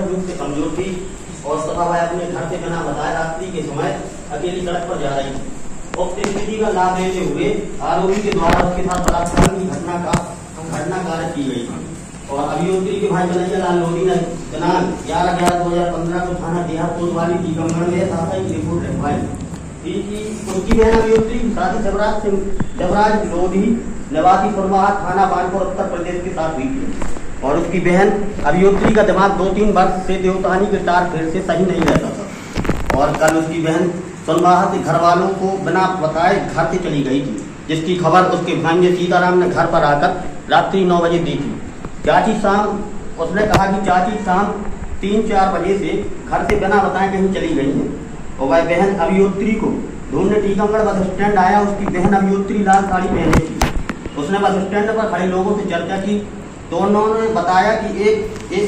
रूप से कमजोर थी और सफा वह अपने घर से बिना बताए रात्रि के समय अकेली सड़क पर जा रही थी। उक्त स्थिति का लाभ लेते हुए आरोपी के द्वारा उसके साथ बलात्कार की घटना कार्य की गई थी और अभियोक्त्री के भाई कन्हैया लाल लोधी ने दिनांक 11/11/2015 को थाना देहात कोतवाली टीकमगढ़ में साप्ताहिक रिपोर्ट लिखवाई थी कि उसकी बहन अभियोक्त्री की शादी जबराज लोधी निवासी फुलवाहा थाना बानपुर उत्तर प्रदेश के साथ हुई थी और उसकी बहन अभियोक्त्री का दिमाग 2-3 वर्ष से देवतानी के तार फेर से सही नहीं रहता था और कल उसकी बहन फुलवाहा के घर वालों को बिना बताए घर से चली गई थी, जिसकी खबर उसके भांजे सीताराम ने घर पर आकर रात्रि 9 बजे दी थी। उसने कहा कि चाची शाम 3-4 बजे से घर से बिना बताए कहीं चली गई है और वह बहन अभियोक्त्री को ढूंढने टीकमगढ़ बस स्टैंड आया। उसकी बहन अभियोक्त्री लाल साड़ी पहने थी। उसने बस स्टैंड पर खड़े लोगों से चर्चा की तो उन्होंने बताया कि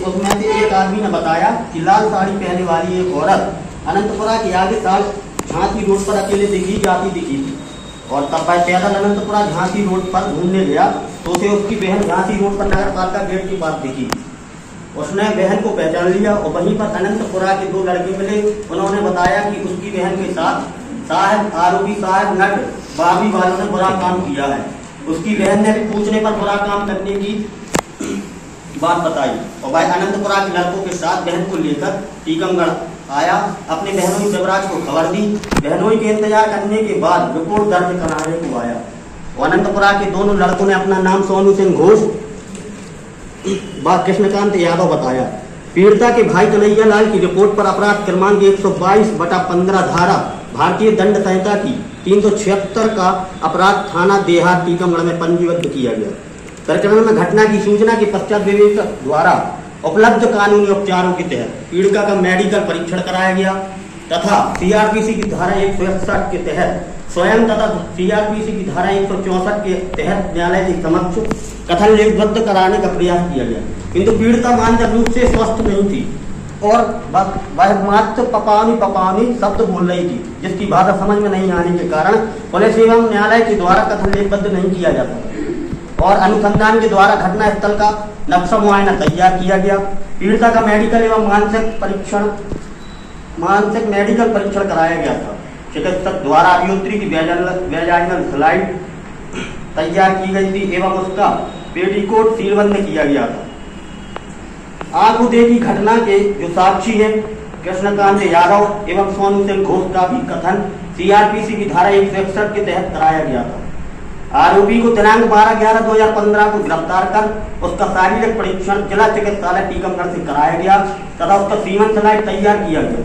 उसमें से एक आदमी ने बताया कि लाल साड़ी पहने वाली एक औरत अनंतपुरा के आगे साल झांसी रोड पर अकेले जाती दिखी थी और तब वह पैदल अनंतपुरा झांसी रोड पर घूमने गया तो उसे उसकी बहन झांसी रोड पर नगर पालिका गेट के पास दिखी। उसने बहन को पहचान लिया और वहीं पर अनंतपुरा के 2 लड़के मिले। उन्होंने बताया कि उसकी बहन के साथ आरोपी साहब नट बाबी वालों ने बुरा काम किया है। उसकी बहन ने भी पूछने पर बुरा काम करने की बात बताई और वह अनंतपुरा के लड़कों के साथ बहन को लेकर टीकमगढ़ आया। अपने बहनोई जबराज को खबर दी। बहनोई के इंतजार करने के बाद रिपोर्ट दर्ज कराने को आया और अनंतपुरा के दोनों लड़कों ने अपना नाम सोनू सिंह घोष व कृष्णकांत यादव बताया। पीड़िता के भाई कन्हैया लाल की रिपोर्ट पर अपराध क्रमांक 122/15 धारा भारतीय दंड संहिता की 376 का अपराध थाना देहात टीकमगढ़ में पंजीबद्ध किया गया। प्रकरण में घटना की सूचना के पश्चात विवेक द्वारा उपलब्ध कानूनी उपचारों के तहत पीड़िता का मेडिकल परीक्षण कराया गया तथा सीआरपीसी की धारा 161 के तहत स्वयं तथा सीआरपीसी की धारा 164 के तहत न्यायालय के समक्ष कथन लिपिबद्ध कराने का प्रयास किया गया, किंतु पीड़िता मानसिक रूप से स्वस्थ नहीं थी और वह मात्र पपानी शब्द बोल रही थी, जिसकी भाषा समझ में नहीं आने के कारण पुलिस एवं न्यायालय के द्वारा कथन लिपिबद्ध नहीं किया जाता और अनुसंधान के द्वारा घटना स्थल का नक्शा मुआयना तैयार किया गया। पीड़िता का मेडिकल एवं मानसिक मेडिकल परीक्षण कराया गया था। चिकित्सक द्वारा अभियोक्त्री की वैजाइनल स्लाइड तैयार की गई थी एवं उसका पेटीकोट सीलबंद किया गया था। आंखों देखी घटना के जो साक्षी है कृष्णकांत यादव एवं सोनू सिंह घोष का भी कथन सीआरपीसी की धारा 161 के तहत कराया गया था। आरोपी को दिनांक 12/11/2015 को गिरफ्तार कर उसका शारीरिक परीक्षण जिला चिकित्सालय टीकमगढ़ से कराया गया तथा उसका सीमन स्लाइड तैयार किया गया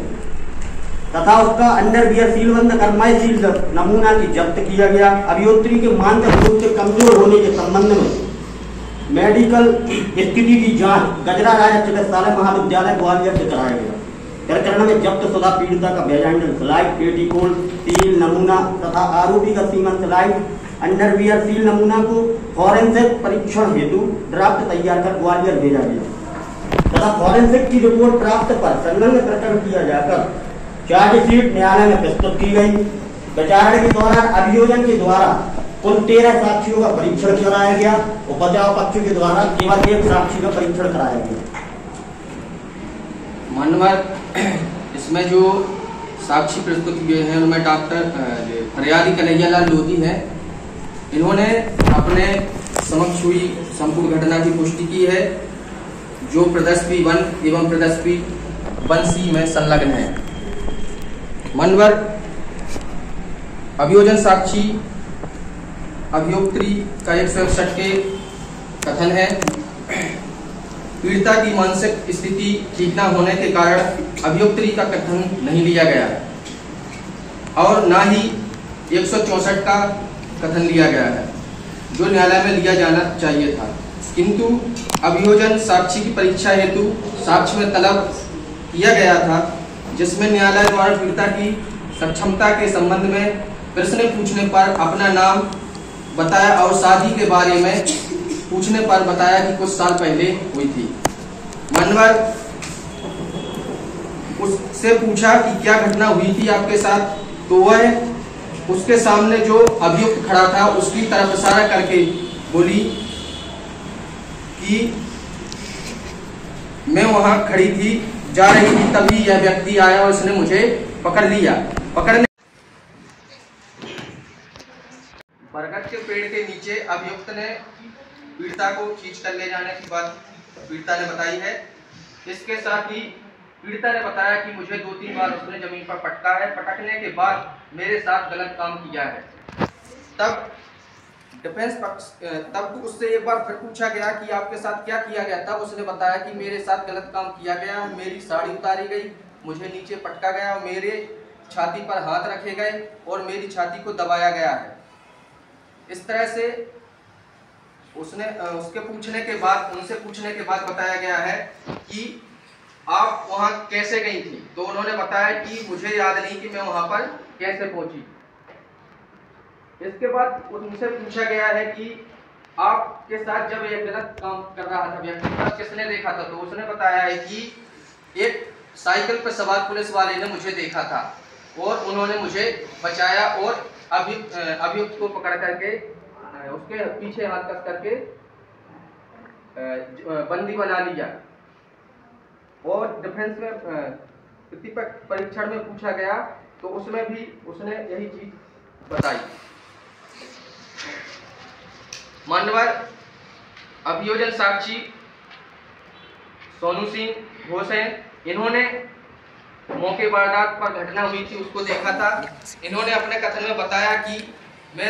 तथा उसका अंडरवियर सीलबंद कर मय सील नमूना की जब्त किया गया। अभियोक्त्री के मानसिक रूप से कमजोर होने के संबंध में मेडिकल स्थिति की जांच गजरा राजा चिकित्सालय महाविद्यालय ग्वालियर से कराया गया। प्रकरण में जब्त शुदा पीड़िता का वैजाइनल स्लाइड, पेटीकोट सील नमूना तथा आरोपी का सीमन स्लाइड अंडरवियर सील नमूना को फॉरेंसिक परीक्षण हेतु ड्राफ्ट तैयार कर ग्वालियर भेजा गया तथा फॉरेंसिक की रिपोर्ट प्राप्त पर संलग्न प्रकरण किया जाकर चार्जशीट न्यायालय में प्रस्तुत की गई। विचारणा के दौरान अभियोजन के द्वारा कुल 13 साक्षियों का परीक्षण कराया गया और बचाव पक्ष के द्वारा केवल 1 साक्षी का परीक्षण कराया गया। मानवर इसमें जो साक्षी प्रस्तुत किए हैं उनमें डॉक्टर फरियादी कन्हैया लाल लोधी हैं। इन्होंने अपने समक्ष हुई संपूर्ण घटना की पुष्टि की है जो प्रदर्शनी 1 एवं प्रदर्शनी 1C में संलग्न है। मनवर अभियोजन साक्षी अभियोक्त्री का 161 के कथन है। पीड़िता की मानसिक स्थिति ठीक न होने के कारण अभियोक्त्री का कथन नहीं लिया गया और न ही 164 का कथन लिया गया है जो न्यायालय में लिया जाना चाहिए था, किंतु अभियोजन साक्षी की परीक्षा हेतु साक्ष्य में तलब किया गया था जिसमें न्यायालय द्वारा पीड़िता की सक्षमता के संबंध में प्रश्न पूछने पर अपना नाम बताया और शादी के बारे में पूछने पर बताया कि कुछ साल पहले हुई थी। मनवर उससे पूछा कि क्या घटना हुई थी आपके साथ, तो वह उसके सामने जो अभियुक्त खड़ा था उसकी तरफ इशारा करके बोली कि मैं वहां खड़ी थी जा रही थी तभी यह व्यक्ति आया और उसने मुझे पकड़ लिया। पकड़ने बरगद के पेड़ के नीचे अभियुक्त ने पीड़िता को खींच कर ले जाने की बात पीड़िता ने बताई है। इसके साथ ही पीड़िता ने बताया कि मुझे 2-3 बार उसने जमीन पर पटका है, पटकने के बाद मेरे साथ गलत काम किया है। तब डिफेंस पक्ष तब उससे एक बार फिर पूछा गया कि आपके साथ क्या किया गया। तब उसने बताया कि मेरे साथ गलत काम किया गया, मेरी साड़ी उतारी गई, मुझे नीचे पटका गया, मेरे छाती पर हाथ रखे गए और मेरी छाती को दबाया गया है। इस तरह से उनसे पूछने के बाद बताया गया है कि आप वहां कैसे गई थी। तो उन्होंने बताया कि मुझे याद नहीं कि मैं वहां पर कैसे पहुंची। इसके बाद उनसे पूछा गया है कि आपके साथ जब ये गलत काम कर रहा था व्यक्ति तब किसने देखा था। तो उसने बताया है कि एक साइकिल पर सवार पुलिस वाले ने मुझे देखा था और उन्होंने मुझे बचाया और अभियुक्त को पकड़ करके उसके पीछे हाथ कस करके बंदी बना लिया। और डिफेंस में प्रतिपक्ष परीक्षण में पूछा गया तो उसमें भी उसने यही चीज बताई। मान्यवर अभियोजन साक्षी सोनू सिंह घोष हैं। इन्होंने मौके वारदात पर घटना हुई थी उसको देखा था। इन्होंने अपने कथन में बताया कि मैं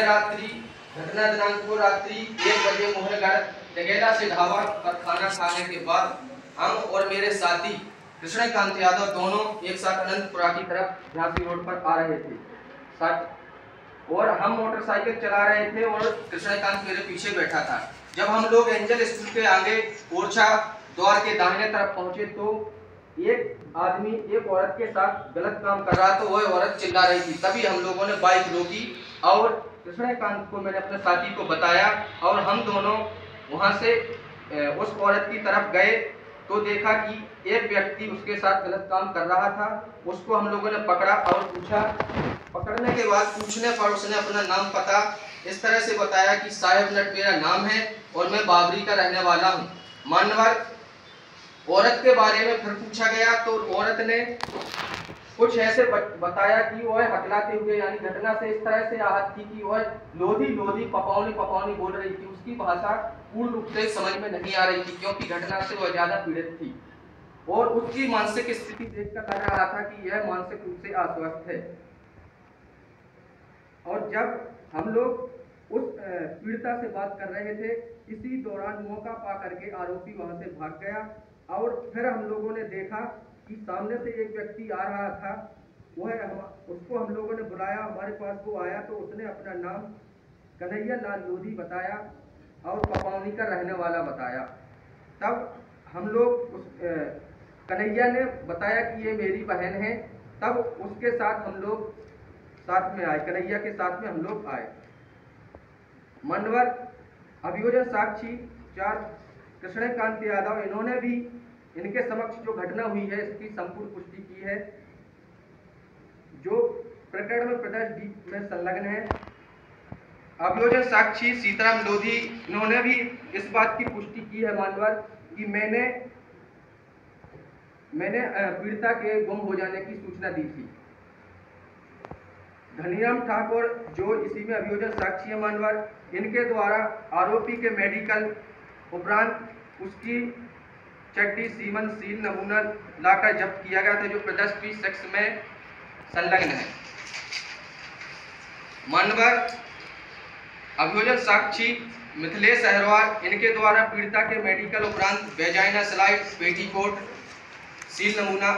घटना दिनांक को रात्रि 1 बजे मोहनगढ़ जगेला से ढाबा पर खाना खाने के बाद हम और मेरे साथी कृष्णकांत यादव दोनों एक साथ अनंतपुरा की तरफ झांसी रोड पर आ रहे थे और हम मोटरसाइकिल चला रहे थे और कृष्णकांत मेरे पीछे बैठा था। जब हम लोग एंजल स्कूल के आगे ओरछा द्वार के दाहिने तरफ पहुंचे तो एक आदमी एक औरत के साथ गलत काम कर रहा था। वह औरत चिल्ला रही थी। तभी हम लोगों ने बाइक रोकी और कृष्णकांत को मैंने अपने साथी को बताया और हम दोनों वहां से उस औरत की तरफ गए तो देखा कि एक व्यक्ति उसके साथ गलत काम कर रहा था। उसको हम लोगों ने पकड़ा और पूछा। पकड़ने के बाद पूछने पर उसने अपना नाम पता इस तरह से बताया कि साहेब नट मेरा नाम है और मैं बाबरी का रहने वाला हूँ। मान्यवर औरत के बारे में फिर पूछा गया तो औरत ने कुछ ऐसे बताया कि वह हकलाते हुए यानी घटना से इस तरह से आहत थी कि वह लोधी लोधी पपौनी बोल रही थी। उसकी भाषा पूर्ण रूप से समझ में नहीं आ रही थी क्योंकि घटना से वह ज्यादा पीड़ित थी और उसकी मानसिक स्थिति देखकर लग रहा था कि यह मानसिक रूप से अस्वस्थ है। और जब हम लोग उस पीड़िता से बात कर रहे थे इसी दौरान मौका पा करके आरोपी वहां से भाग गया और फिर हम लोगों ने देखा कि सामने से एक व्यक्ति आ रहा था। उसको हम लोगों ने बुलाया, हमारे पास वो आया तो उसने अपना नाम कन्हैया लाल लोधी बताया और पपौनी का रहने वाला बताया। तब हम लोग कन्हैया ने बताया कि ये मेरी बहन है। तब उसके साथ हम लोग साथ में आए, कन्हैया के साथ में हम लोग आए। मान्यवर अभियोजन साक्षी 4 कृष्णकांत यादव इन्होंने भी इनके समक्ष जो घटना हुई है इसकी संपूर्ण पुष्टि की है। जो प्रकरण में प्रदर्श में संलग्न है अभियोजन साक्षी सीताराम लोधी इन्होंने भी इस बात की पुष्टि की है मान्यवर कि मैंने पीड़िता के गुम हो जाने की सूचना दी थी। धनीराम ठाकुर जो इसी में अभियोजन साक्षी है मान्यवर, इनके द्वारा आरोपी के मेडिकल उपरांत उसकी चड्डी सीमन सील नमूना लाकर जब्त किया गया था जो प्रदर्श भी सेक्स में संलग्न है। मान्यवर अभियोजन साक्षी मिथिलेश अहरवाल इनके द्वारा पीड़िता के मेडिकल उपरांत वेजाइना स्लाइड पेटीकोट सील नमूना